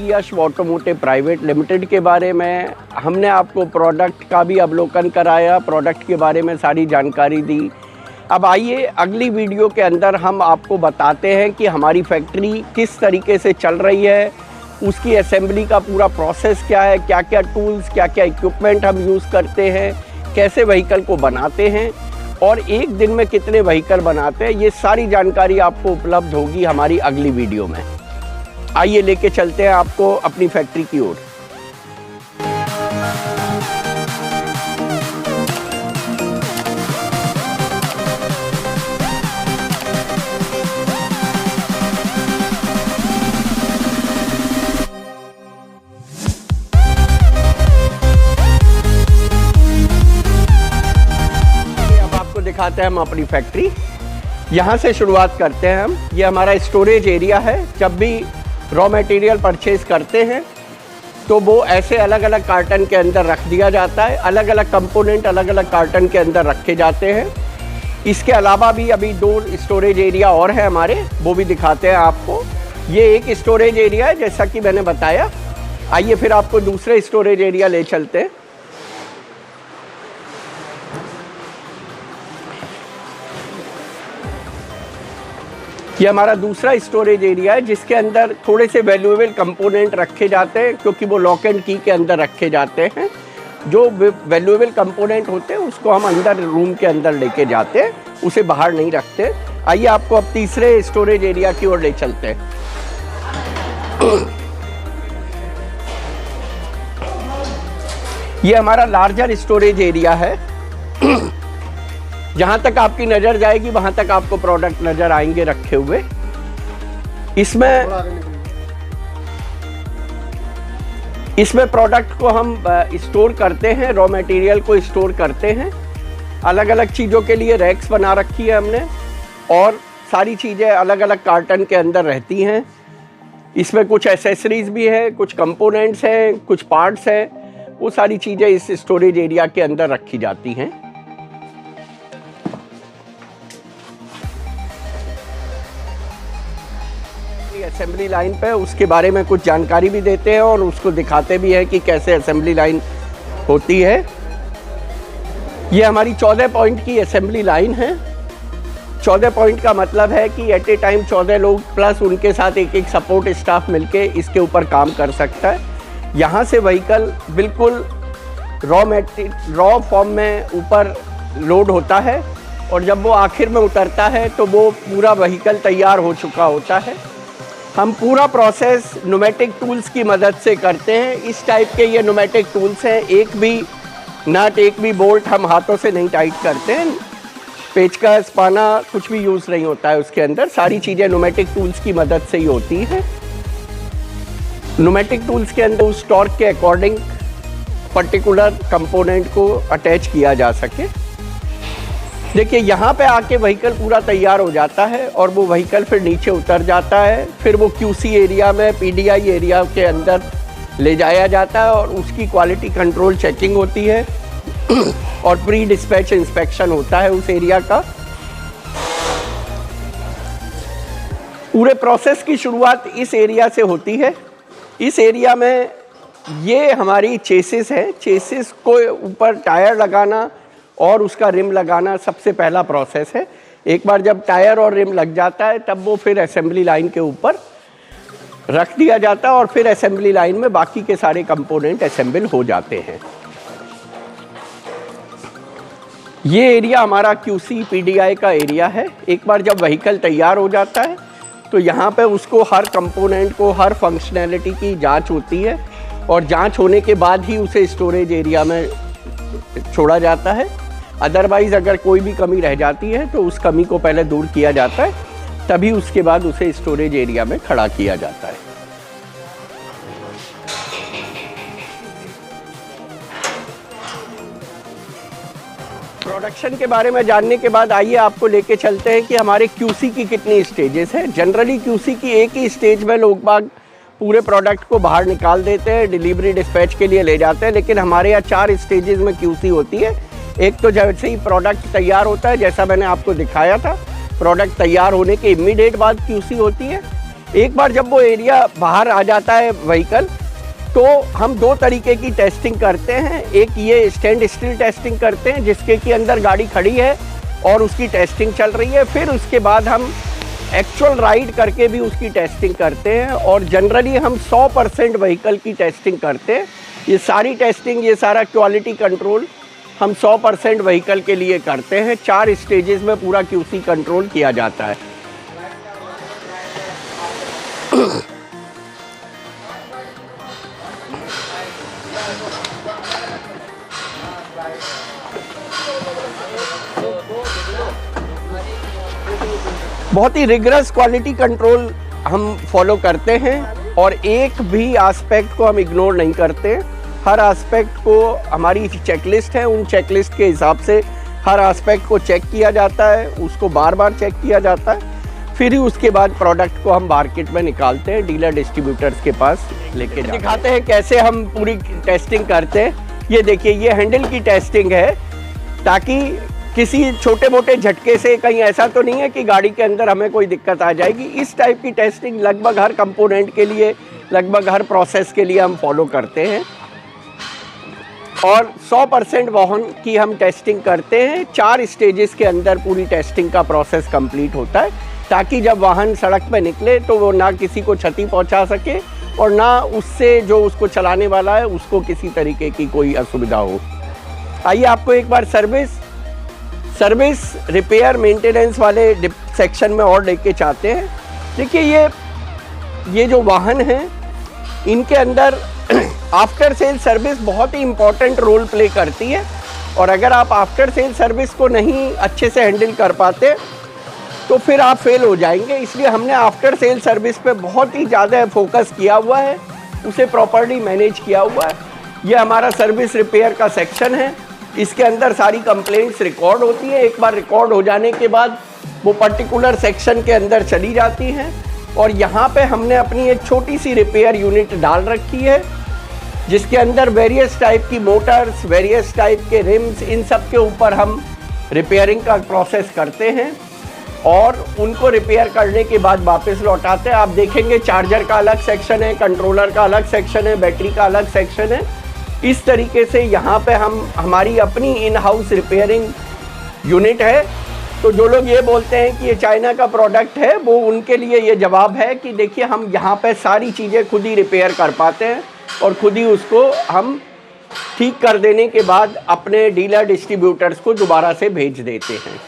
यश automotive private limited के बारे में। हमने आपको प्रोडक्ट का भी अवलोकन कराया, प्रोडक्ट के बारे में सारी जानकारी दी। अब आइए अगली वीडियो के अंदर हम आपको बताते हैं कि हमारी फैक्ट्री किस तरीके से चल रही है, उसकी असेंबली का पूरा प्रोसेस क्या है, क्या क्या टूल्स, क्या क्या इक्विपमेंट हम यूज़ करते हैं, कैसे व्हीकल को बनाते हैं और एक दिन में कितने व्हीकल बनाते हैं। ये सारी जानकारी आपको उपलब्ध होगी हमारी अगली वीडियो में। आइए लेके चलते हैं आपको अपनी फैक्ट्री की ओर। दिखाते हैं हम अपनी फैक्ट्री। यहाँ से शुरुआत करते हैं हम। ये हमारा स्टोरेज एरिया है। जब भी रॉ मटेरियल परचेज करते हैं तो वो ऐसे अलग अलग कार्टन के अंदर रख दिया जाता है। अलग अलग कंपोनेंट अलग अलग कार्टन के अंदर रखे जाते हैं। इसके अलावा भी अभी 2 स्टोरेज एरिया और है हमारे, वो भी दिखाते हैं आपको। ये एक स्टोरेज एरिया है जैसा कि मैंने बताया। आइए फिर आपको दूसरे स्टोरेज एरिया ले चलते हैं। ये हमारा दूसरा स्टोरेज एरिया है जिसके अंदर थोड़े से वैल्यूएबल कंपोनेंट रखे जाते हैं, क्योंकि वो लॉक एंड की के अंदर रखे जाते हैं। जो वैल्यूएबल कंपोनेंट होते हैं उसको हम अंदर रूम के अंदर लेके जाते हैं, उसे बाहर नहीं रखते। आइए आपको अब तीसरे स्टोरेज एरिया की ओर ले चलते हैं। ये हमारा लार्जर स्टोरेज एरिया है। जहाँ तक आपकी नज़र जाएगी वहाँ तक आपको प्रोडक्ट नज़र आएंगे रखे हुए। इसमें प्रोडक्ट को हम स्टोर करते हैं, रॉ मटेरियल को स्टोर करते हैं। अलग अलग चीज़ों के लिए रैक्स बना रखी है हमने और सारी चीज़ें अलग अलग कार्टन के अंदर रहती हैं। इसमें कुछ एसेसरीज भी है, कुछ कंपोनेंट्स हैं, कुछ पार्ट्स हैं। वो सारी चीज़ें इस स्टोरेज एरिया के अंदर रखी जाती हैं। असेंबली लाइन पे उसके बारे में कुछ जानकारी भी देते हैं और उसको दिखाते भी हैं कि कैसे असेंबली लाइन होती है। ये हमारी 14 पॉइंट की असेंबली लाइन है। 14 पॉइंट का मतलब है कि एट ए टाइम 14 लोग प्लस उनके साथ एक एक सपोर्ट स्टाफ मिलके इसके ऊपर काम कर सकता है। यहाँ से व्हीकल बिल्कुल रॉ फॉर्म में ऊपर लोड होता है और जब वो आखिर में उतरता है तो वो पूरा व्हीकल तैयार हो चुका होता है। हम पूरा प्रोसेस न्यूमेटिक टूल्स की मदद से करते हैं। इस टाइप के ये न्यूमेटिक टूल्स हैं। एक भी नट, एक भी बोल्ट हम हाथों से नहीं टाइट करते हैं। पेचकस, पाना कुछ भी यूज़ नहीं होता है उसके अंदर। सारी चीज़ें न्यूमेटिक टूल्स की मदद से ही होती हैं। न्यूमेटिक टूल्स के अंदर उस टॉर्क के अकॉर्डिंग पर्टिकुलर कंपोनेंट को अटैच किया जा सके। देखिए यहाँ पे आके व्हीकल पूरा तैयार हो जाता है और वो व्हीकल फिर नीचे उतर जाता है। फिर वो क्यूसी एरिया में, पीडीआई एरिया के अंदर ले जाया जाता है और उसकी क्वालिटी कंट्रोल चेकिंग होती है और प्री डिस्पैच इंस्पेक्शन होता है उस एरिया का। पूरे प्रोसेस की शुरुआत इस एरिया से होती है। इस एरिया में ये हमारी चेसिस है। चेसिस को ऊपर टायर लगाना और उसका रिम लगाना सबसे पहला प्रोसेस है। एक बार जब टायर और रिम लग जाता है तब वो फिर असेंबली लाइन के ऊपर रख दिया जाता है और फिर असेंबली लाइन में बाकी के सारे कंपोनेंट असेंबल हो जाते हैं। ये एरिया हमारा क्यूसी पीडीआई का एरिया है। एक बार जब व्हीकल तैयार हो जाता है तो यहाँ पे उसको हर कंपोनेंट को, हर फंक्शनैलिटी की जांच होती है और जांच होने के बाद ही उसे स्टोरेज एरिया में छोड़ा जाता है। अदरवाइज़ अगर कोई भी कमी रह जाती है तो उस कमी को पहले दूर किया जाता है, तभी उसके बाद उसे स्टोरेज एरिया में खड़ा किया जाता है। प्रोडक्शन के बारे में जानने के बाद आइए आपको लेके चलते हैं कि हमारे क्यूसी की कितनी स्टेजेस हैं। जनरली क्यूसी की एक ही स्टेज में लोग बाग पूरे प्रोडक्ट को बाहर निकाल देते हैं, डिलीवरी डिस्पैच के लिए ले जाते हैं, लेकिन हमारे यहाँ 4 स्टेजेस में क्यूसी होती है। एक तो जैसे ही प्रोडक्ट तैयार होता है, जैसा मैंने आपको दिखाया था, प्रोडक्ट तैयार होने के इमीडिएट बाद क्यूसी होती है। एक बार जब वो एरिया बाहर आ जाता है व्हीकल, तो हम दो तरीके की टेस्टिंग करते हैं। एक ये स्टैंड स्टिल टेस्टिंग करते हैं जिसके कि अंदर गाड़ी खड़ी है और उसकी टेस्टिंग चल रही है। फिर उसके बाद हम एक्चुअल राइड करके भी उसकी टेस्टिंग करते हैं और जनरली हम 100% व्हीकल की टेस्टिंग करते हैं। ये सारी टेस्टिंग, ये सारा क्वालिटी कंट्रोल हम 100% व्हीकल के लिए करते हैं। 4 स्टेजेस में पूरा QC कंट्रोल किया जाता है। बहुत ही रिगरस क्वालिटी कंट्रोल हम फॉलो करते हैं और एक भी एस्पेक्ट को हम इग्नोर नहीं करते। हर एस्पेक्ट को, हमारी चेकलिस्ट है, उन चेकलिस्ट के हिसाब से हर एस्पेक्ट को चेक किया जाता है, उसको बार बार चेक किया जाता है। फिर ही उसके बाद प्रोडक्ट को हम मार्केट में निकालते हैं, डीलर डिस्ट्रीब्यूटर्स के पास लेके दिखाते हैं कैसे हम पूरी टेस्टिंग करते हैं। ये देखिए, ये हैंडल की टेस्टिंग है ताकि किसी छोटे मोटे झटके से कहीं ऐसा तो नहीं है कि गाड़ी के अंदर हमें कोई दिक्कत आ जाएगी। इस टाइप की टेस्टिंग लगभग हर कंपोनेंट के लिए, लगभग हर प्रोसेस के लिए हम फॉलो करते हैं और 100% वाहन की हम टेस्टिंग करते हैं। 4 स्टेजेस के अंदर पूरी टेस्टिंग का प्रोसेस कंप्लीट होता है ताकि जब वाहन सड़क पर निकले तो वो ना किसी को क्षति पहुंचा सके और ना उससे जो उसको चलाने वाला है उसको किसी तरीके की कोई असुविधा हो। आइए आपको एक बार सर्विस रिपेयर मेंटेनेंस वाले सेक्शन में और लेके चाहते हैं। देखिए, ये जो वाहन हैं इनके अंदर आफ्टर सेल सर्विस बहुत ही इम्पोर्टेंट रोल प्ले करती है और अगर आप आफ्टर सेल सर्विस को नहीं अच्छे से हैंडल कर पाते तो फिर आप फेल हो जाएंगे। इसलिए हमने आफ्टर सेल सर्विस पे बहुत ही ज़्यादा फोकस किया हुआ है, उसे प्रॉपर्ली मैनेज किया हुआ है। ये हमारा सर्विस रिपेयर का सेक्शन है, इसके अंदर सारी कंप्लेंट्स रिकॉर्ड होती है। एक बार रिकॉर्ड हो जाने के बाद वो पर्टिकुलर सेक्शन के अंदर चली जाती हैं और यहाँ पे हमने अपनी एक छोटी सी रिपेयर यूनिट डाल रखी है जिसके अंदर वेरियस टाइप की मोटर्स, वेरियस टाइप के रिम्स, इन सब के ऊपर हम रिपेयरिंग का प्रोसेस करते हैं और उनको रिपेयर करने के बाद वापस लौटाते हैं। आप देखेंगे चार्जर का अलग सेक्शन है, कंट्रोलर का अलग सेक्शन है, बैटरी का अलग सेक्शन है। इस तरीके से यहाँ पे हमारी अपनी इन हाउस रिपेयरिंग यूनिट है। तो जो लोग ये बोलते हैं कि ये चाइना का प्रोडक्ट है, वो उनके लिए ये जवाब है कि देखिए, हम यहाँ पे सारी चीज़ें खुद ही रिपेयर कर पाते हैं और खुद ही उसको हम ठीक कर देने के बाद अपने डीलर डिस्ट्रीब्यूटर्स को दोबारा से भेज देते हैं।